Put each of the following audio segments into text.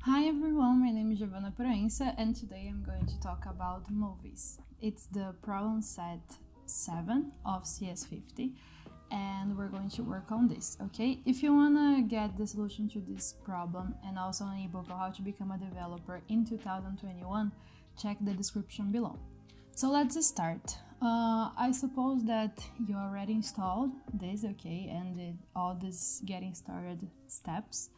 Hi everyone, my name is Giovanna Proença and today I'm going to talk about movies. It's the problem set 7 of CS50 and we're going to work on this, okay? If you wanna get the solution to this problem and also an ebook on how to become a developer in 2021, check the description below. So let's start. I suppose that you already installed this, okay, and did all these getting started steps.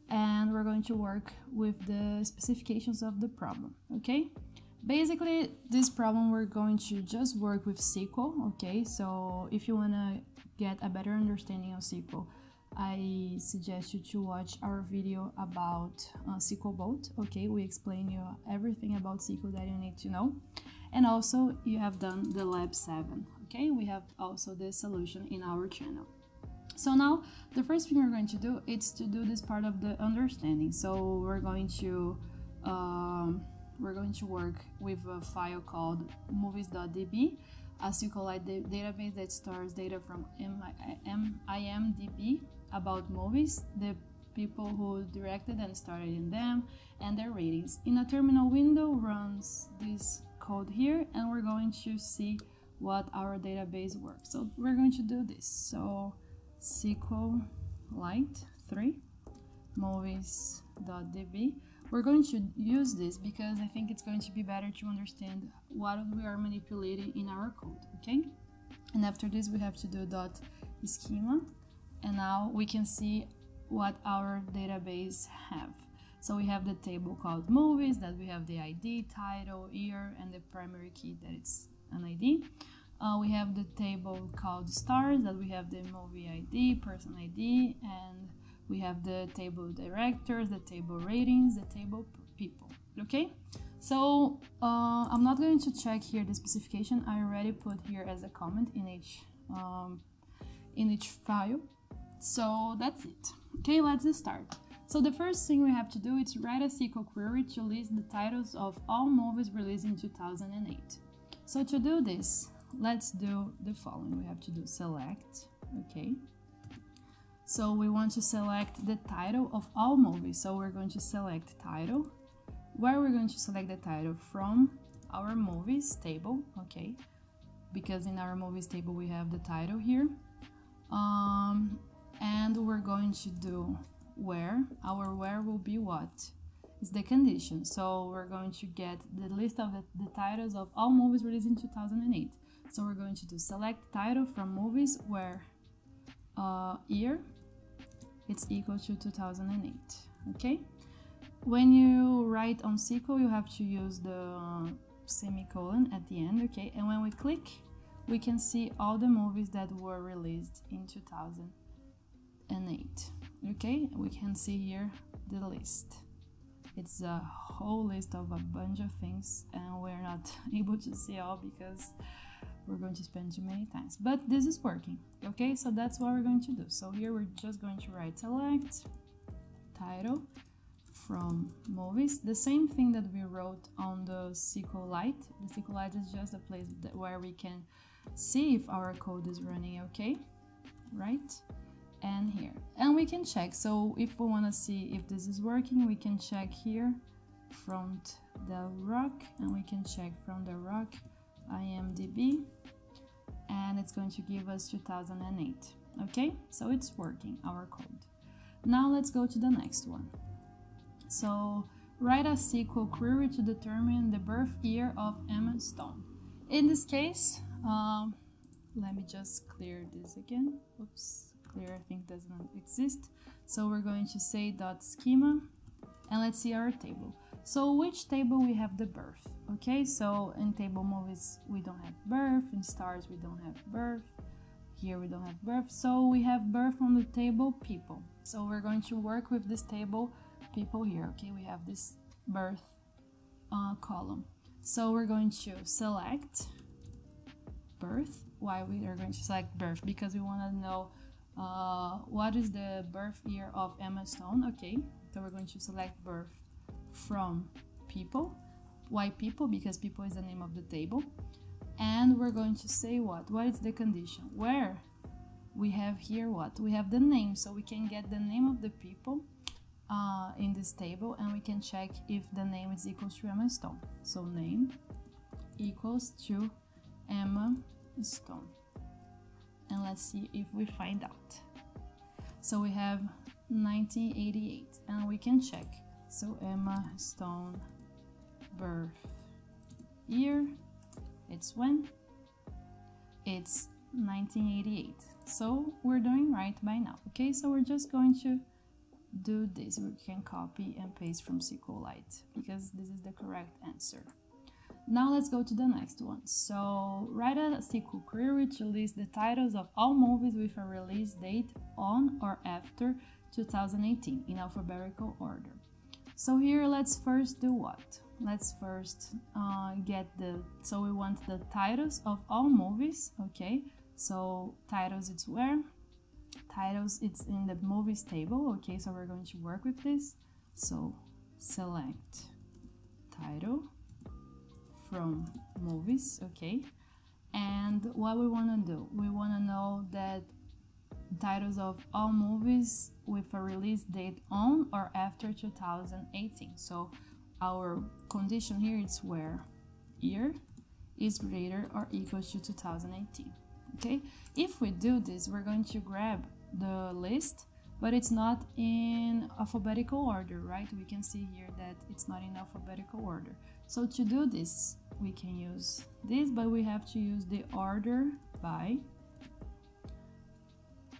And we're going to work with the specifications of the problem, okay? Basically, this problem we're going to just work with SQL, okay? So if you want to get a better understanding of SQL, I suggest you to watch our video about SQL Boat, okay? We explain you everything about SQL that you need to know. And also, you have done the Lab 7, okay? We have also the solution in our channel. So now the first thing we're going to do is to do this part of the understanding. So we're going to work with a file called movies.db, a SQLite database that stores data from IMDb about movies, the people who directed and starred in them, and their ratings. In a terminal window runs this code here, and we're going to see what our database works. So we're going to do this. So SQLite 3 movies.db. We're going to use this because I think it's going to be better to understand what we are manipulating in our code, okay? And after this we have to do .schema, and now we can see what our database have. So we have the table called movies, that we have the ID, title, year, and the primary key that it's an ID. We have the table called stars, that we have the movie ID, person ID, and we have the table directors, the table ratings, the table people, okay? So I'm not going to check here the specification. I already put here as a comment in each file. So that's it. Okay, let's start. So the first thing we have to do is write a SQL query to list the titles of all movies released in 2008. So to do this, let's do the following. We have to do select, okay? So we want to select the title of all movies. So we're going to select title. Where we're going to select the title? From our movies table, okay? Because in our movies table we have the title here. And we're going to do where. Our where will be what? It's the condition. So we're going to get the list of the titles of all movies released in 2008. So we're going to do select title from movies where year it's equal to 2008, okay? When you write on SQL, you have to use the semicolon at the end, okay? And when we click, we can see all the movies that were released in 2008, okay? We can see here the list. It's a whole list of a bunch of things, and we're not able to see all because we're going to spend too many times, but this is working, okay? So that's what we're going to do. So here we're just going to write select title from movies, the same thing that we wrote on the SQLite. The SQLite is just a place where we can see if our code is running okay, right? And here, and we can check. So if we want to see if this is working, we can check here from the rock, and we can check from the rock IMDb, and it's going to give us 2008, okay? So it's working, our code. Now let's go to the next one. So write a SQL query to determine the birth year of Emma Stone. In this case, let me just clear this again. Oops, clear I think doesn't exist. So we're going to say .schema, and let's see our table. So which table we have the birth, okay? So in table movies we don't have birth, in stars we don't have birth, here we don't have birth, so we have birth on the table people. So we're going to work with this table people here, okay? We have this birth column. So we're going to select birth. Why we are going to select birth? Because we want to know what is the birth year of Emma Stone, okay? So we're going to select birth from people. Why people? Because people is the name of the table. And we're going to say what is the condition? Where we have here what? We have the name, so we can get the name of the people in this table, and we can check if the name is equals to Emma Stone. So name equals to Emma Stone, and let's see if we find out. So we have 1988, and we can check. So Emma Stone birth year, it's when? It's 1988. So we're doing right by now. Okay, so we're just going to do this. We can copy and paste from SQLite because this is the correct answer. Now let's go to the next one. So write a SQL query to list the titles of all movies with a release date on or after 2018 in alphabetical order. So here let's first do what? Let's first get so we want the titles of all movies, okay? So titles, it's where? Titles, it's in the movies table, okay? So we're going to work with this. So select title from movies, okay? And what we want to do, we want to know that titles of all movies with a release date on or after 2018. So our condition here is where year is greater or equal to 2018. Okay, if we do this, we're going to grab the list, but it's not in alphabetical order, right? We can see here that it's not in alphabetical order. So to do this, we can use this, but we have to use the order by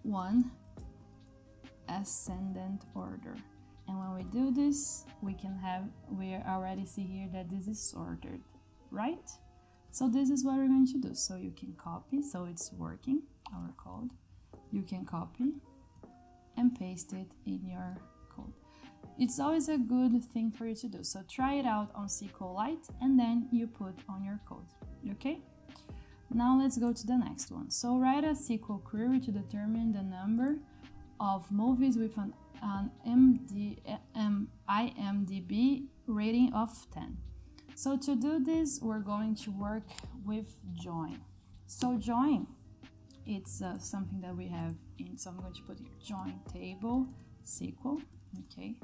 one ascendant order. And when we do this, we already see here that this is sorted, right? So this is what we're going to do. So you can copy, so it's working, our code. You can copy and paste it in your code. It's always a good thing for you to do. So try it out on SQLite and then you put on your code, okay? Now let's go to the next one. So write a SQL query to determine the number of movies with an IMDb rating of 10. So to do this, we're going to work with join. So join, it's something that we have in, so I'm going to put here join table SQL, okay?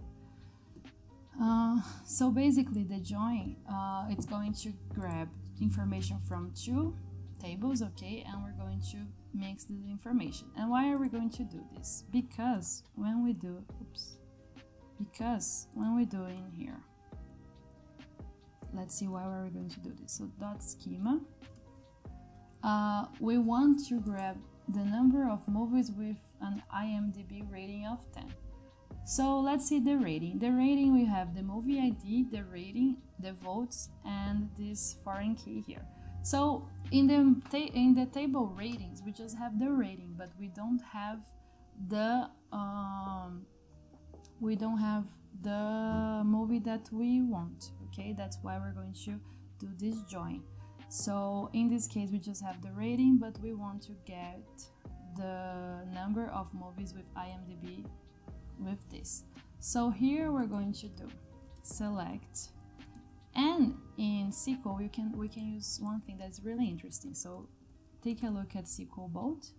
So basically the join, it's going to grab information from two tables, okay, and we're going to mix the information. And why are we going to do this? Because when we do, in here, let's see why are we going to do this. So dot schema, we want to grab the number of movies with an IMDb rating of 10. So let's see the rating. The rating, we have the movie ID, the rating, the votes, and this foreign key here. So in the table ratings, we just have the rating, but we don't have the movie that we want. Okay, that's why we're going to do this join. So in this case, we just have the rating, but we want to get the number of movies with IMDb with this. So here we're going to do select. And in SQL, we can use one thing that's really interesting. So take a look at SQL Bolt,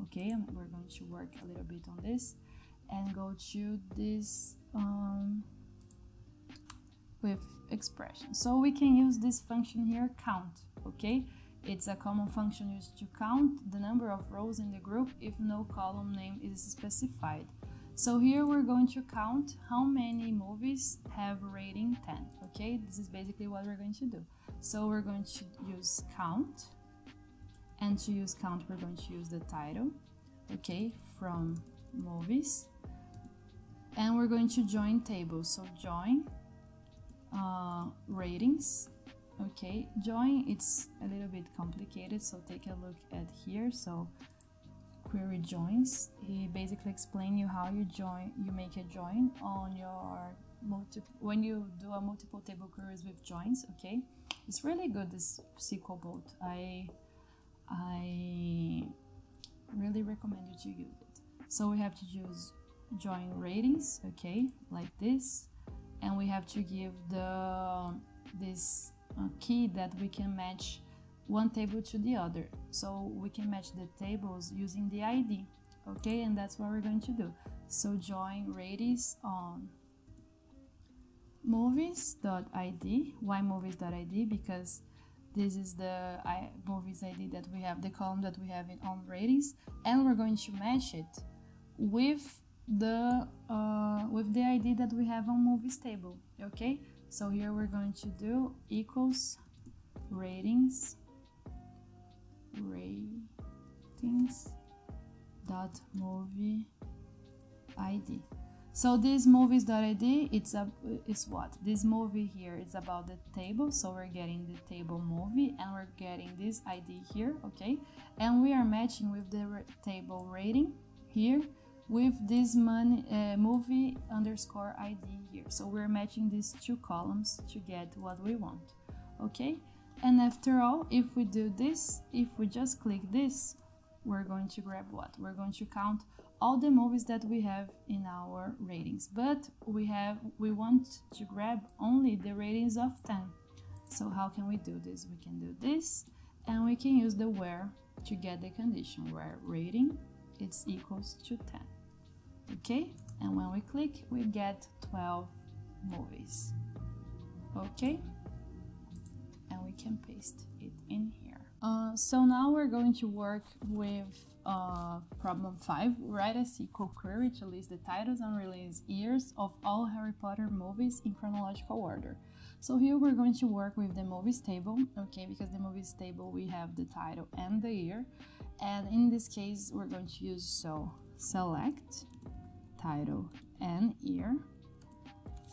okay, and we're going to work a little bit on this, and go to this with expression. So we can use this function here, count, okay? It's a common function used to count the number of rows in the group if no column name is specified. So here we're going to count how many movies have rating 10, okay? This is basically what we're going to do. So we're going to use count, and to use count we're going to use the title, okay, from movies, and we're going to join tables. So join ratings, okay? Join, it's a little bit complicated, so take a look at here. So query joins, he basically explains you how you make a join on your when you do a multiple table queries with joins, okay? It's really good, this SQL Bolt. I really recommend you to use it. So we have to use join ratings, okay, like this, and we have to give this key that we can match one table to the other, so we can match the tables using the ID, okay? And that's what we're going to do. So join ratings on movies.id. Why movies.id? Because this is the movies ID that we have, the column that we have in on ratings, and we're going to match it with the ID that we have on movies table. Okay, so here we're going to do equals ratings dot movie ID. So this movies.id, it's what? This movie here is about the table, so we're getting the table movie and we're getting this ID here, okay? And we are matching with the table rating here with this movie underscore ID here. So we're matching these two columns to get what we want, okay? And after all, if we do this, if we just click this, we're going to grab what? We're going to count all the movies that we have in our ratings, but we want to grab only the ratings of 10. So how can we do this? We can do this, and we can use the where to get the condition where rating is equals to 10. Okay, and when we click, we get 12 movies. Okay, and we can paste it in here. So now we're going to work with problem 5. Write a SQL query to list the titles and release years of all Harry Potter movies in chronological order. So here we're going to work with the movies table, okay, because the movies table we have the title and the year, and in this case we're going to use select title and year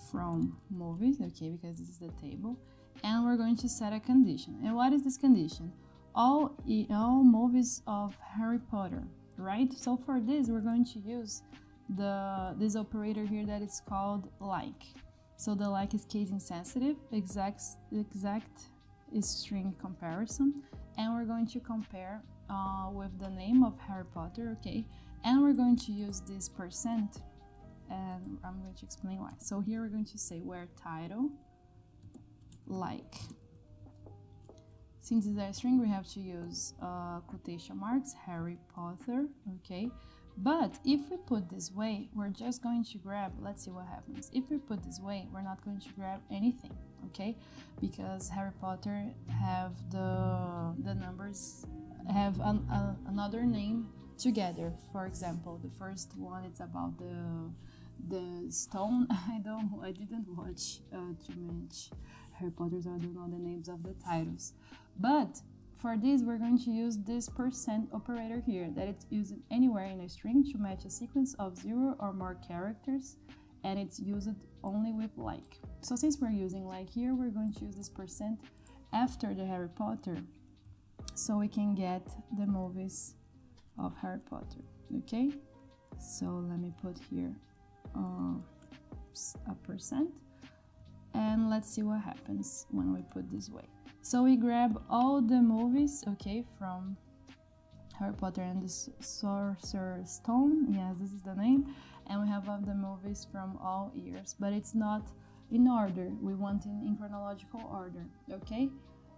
from movies, okay, because this is the table, and we're going to set a condition. And what is this condition? All movies of Harry Potter, right? So for this, we're going to use this operator here that is called like. So the like is case insensitive, exact string comparison, and we're going to compare with the name of Harry Potter, okay? And we're going to use this %, and I'm going to explain why. So here we're going to say where title like. Since it's a string, we have to use quotation marks, Harry Potter, okay? But if we put this way, we're just going to grab, let's see what happens. If we put this way, we're not going to grab anything, okay? Because Harry Potter have the numbers, have another name together. For example, the first one, it's about the stone. I didn't watch too much Harry Potter, so I don't know the names of the titles. But for this, we're going to use this % operator here, that it's used anywhere in a string to match a sequence of 0 or more characters, and it's used only with like. So since we're using like here, we're going to use this % after the Harry Potter, so we can get the movies of Harry Potter, okay? So let me put here a %, and let's see what happens when we put this way. So we grab all the movies, okay, from Harry Potter and the Sorcerer's Stone, yes, this is the name, and we have all the movies from all years, but it's not in order, we want in chronological order, okay?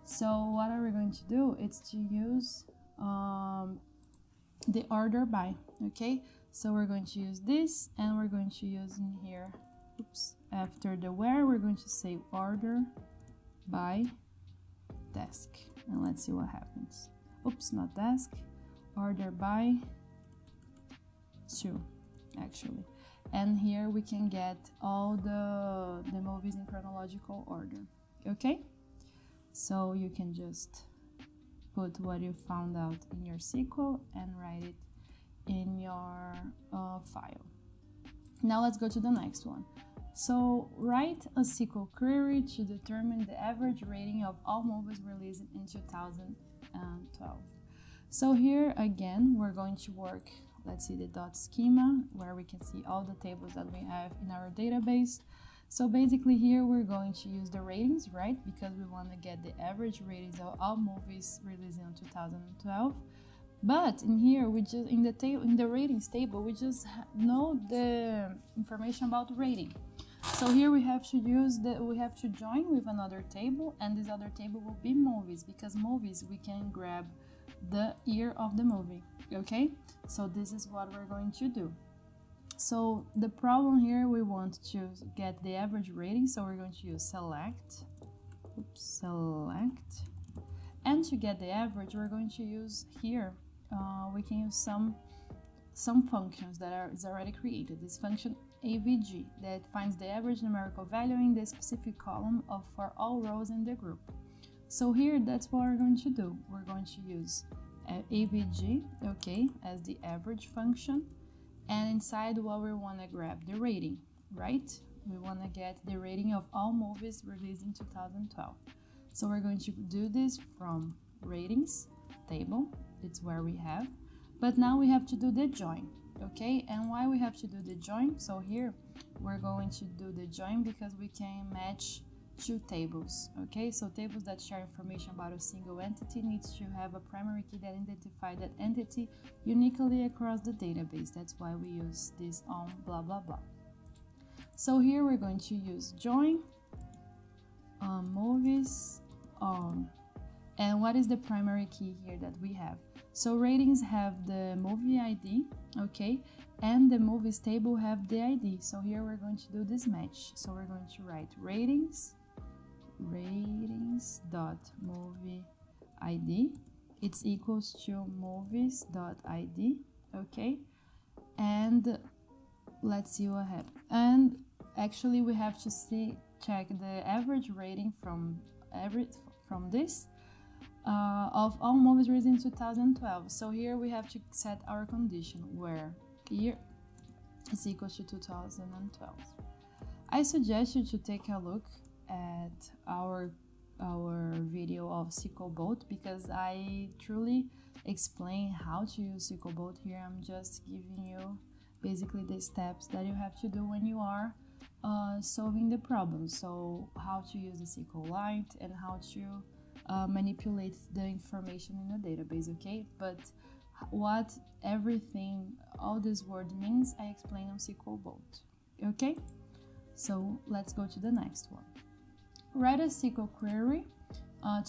So what are we going to do? It's to use the order by, okay? So we're going to use this, and we're going to use in here, after the where, we're going to say order by desk, and let's see what happens. Not desk, order by 2 actually, and here we can get all the movies in chronological order, okay? So you can just put what you found out in your SQL and write it in your file. Now let's go to the next one. So write a SQL query to determine the average rating of all movies released in 2012. So here again, we're going to work, let's see the dot schema, where we can see all the tables that we have in our database. So basically here we're going to use the ratings, right? Because we want to get the average ratings of all movies released in 2012. But in here, we just in the ratings table, we just know the information about rating. So here we have to join with another table, and this other table will be movies, because movies we can grab the year of the movie, okay? So this is what we're going to do. So the problem here, we want to get the average rating, so we're going to use select, select, and to get the average, we're going to use here, we can use some functions that is already created. This function avg that finds the average numerical value in the specific column for all rows in the group. So here, that's what we're going to do. We're going to use avg, okay, as the average function, and inside what we want to grab the rating, right? We want to get the rating of all movies released in 2012. So we're going to do this from ratings table, it's where we have, but now we have to do the join, okay? And why we have to do the join? So here we're going to do the join because we can match two tables, okay? So tables that share information about a single entity needs to have a primary key that identifies that entity uniquely across the database. That's why we use this on blah blah blah. So here we're going to use join movies on, and what is the primary key here that we have? So ratings have the movie ID, okay, and the movies table have the ID. So here we're going to do this match. So we're going to write ratings dot movie ID, it's equals to movies dot ID, okay, and let's see what happens. And actually we have to check the average rating from this of all movies released in 2012. So here we have to set our condition where year is equal to 2012. I suggest you to take a look at our video of SQL Boat, because I truly explain how to use SQL Boat here. I'm just giving you basically the steps that you have to do when you are solving the problem. So how to use the SQLite and how to manipulate the information in the database, okay? But what everything, all this word means, I explain on SQL Boat, okay? So let's go to the next one. Write a SQL query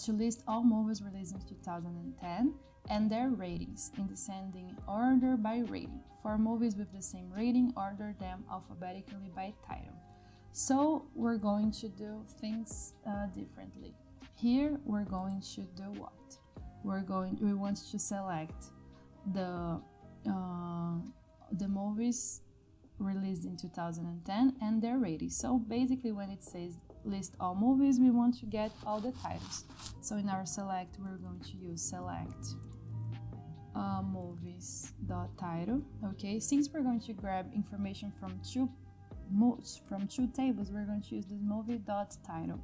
to list all movies released in 2010 and their ratings in descending order by rating. For movies with the same rating, order them alphabetically by title. So we're going to do things differently. Here we're going to do what? We want to select the movies released in 2010 and their rating. So basically when it says list all movies, we want to get all the titles. So in our select, we're going to use select movies.title, okay? Since we're going to grab information from two tables, we're going to use this movie.title.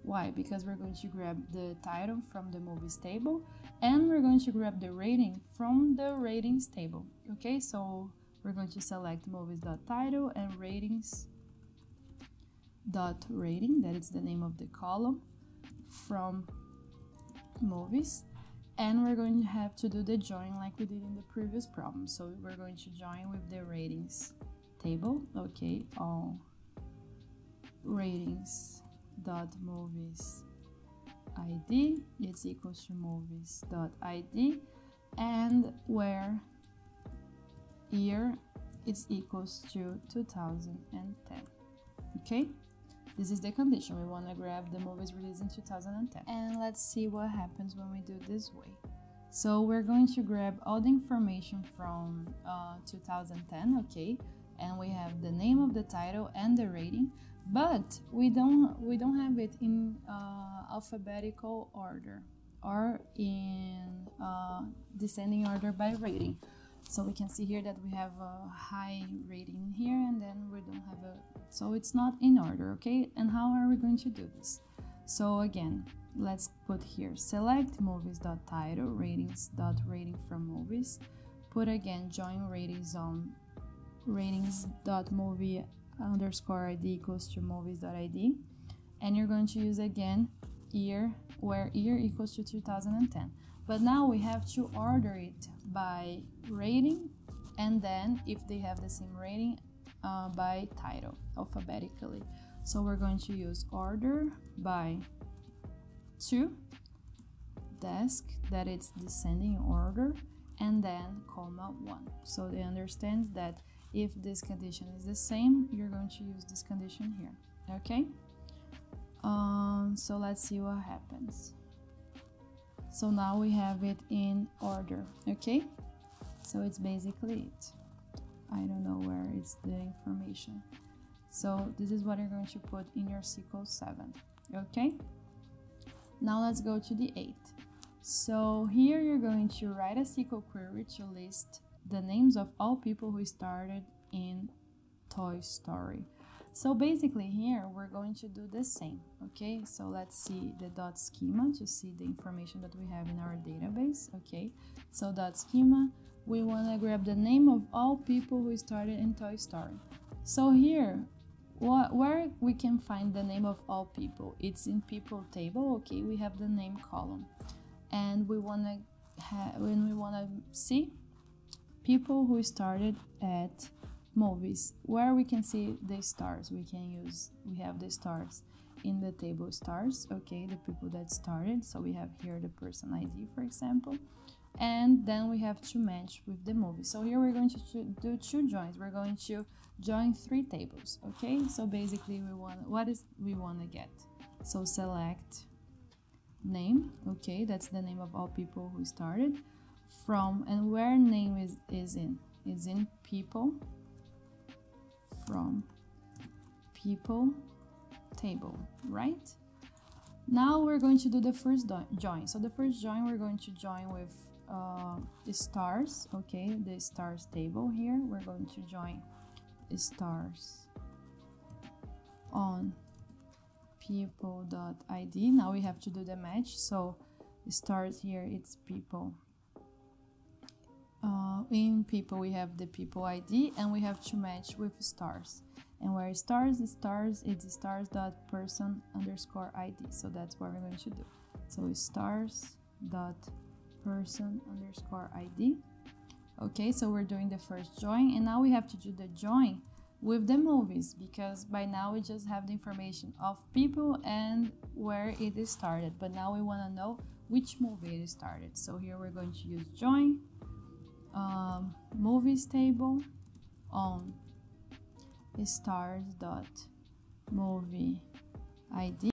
Why? Because we're going to grab the title from the movies table and we're going to grab the rating from the ratings table, okay? So we're going to select movies.title and ratings.rating, that is the name of the column, from movies, and we're going to have to do the join like we did in the previous problem. So we're going to join with the ratings table, okay, all ratings.movies ID, it's equals to movies.id, and where year is equals to 2010, okay? This is the condition. We want to grab the movies released in 2010. And let's see what happens when we do this way. So we're going to grab all the information from 2010, okay? And we have the name of the title and the rating, but we don't have it in alphabetical order or in descending order by rating. So we can see here that we have a high rating here and then we don't have so it's not in order, okay? And how are we going to do this? So again, let's put here select movies.title, ratings.rating from movies, put again join ratings on ratings.movie_id equals to movies.id, and you're going to use again year, where year equals to 2010. But now we have to order it by rating, and then if they have the same rating, by title alphabetically. So we're going to use order by to desk, that it's descending order, and then comma 1. So they understand that If this condition is the same, you're going to use this condition here. Okay, so let's see what happens. So now we have it in order. Okay, so it's basically it. I don't know where it's the information. So this is what you're going to put in your SQL 7. Okay, now let's go to the 8. So here you're going to write a SQL query to list the names of all people who started in Toy Story. So basically here we're going to do the same. Okay, so let's see the dot schema to see the information that we have in our database. Okay, so dot schema, we want to grab the name of all people who started in Toy Story. So here, where we can find the name of all people, it's in people table. Okay, we have the name column, and we want to see people who started at movies, where we can see the stars. We have the stars in the table stars. Okay, the people that started. So we have here the person ID, for example, and then we have to match with the movie. So here we're going to do 2 joins. We're going to join 3 tables. Okay, so basically we want to get. So select name. Okay, that's the name of all people who started from, and where name is in people, from people table, right? Now we're going to do the first join. So the first join, we're going to join with the stars. Okay, the stars table here. We're going to join stars on people.id. Now we have to do the match. So stars here, it's people. In people we have the people ID, and we have to match with stars. And where stars is stars, it's stars.person_ID. So that's what we're going to do. So stars.person_ID. Okay, so we're doing the first join, and now we have to do the join with the movies, because by now we just have the information of people and where it is started, but now we want to know which movie it started. So here we're going to use join movies table on stars.movie ID.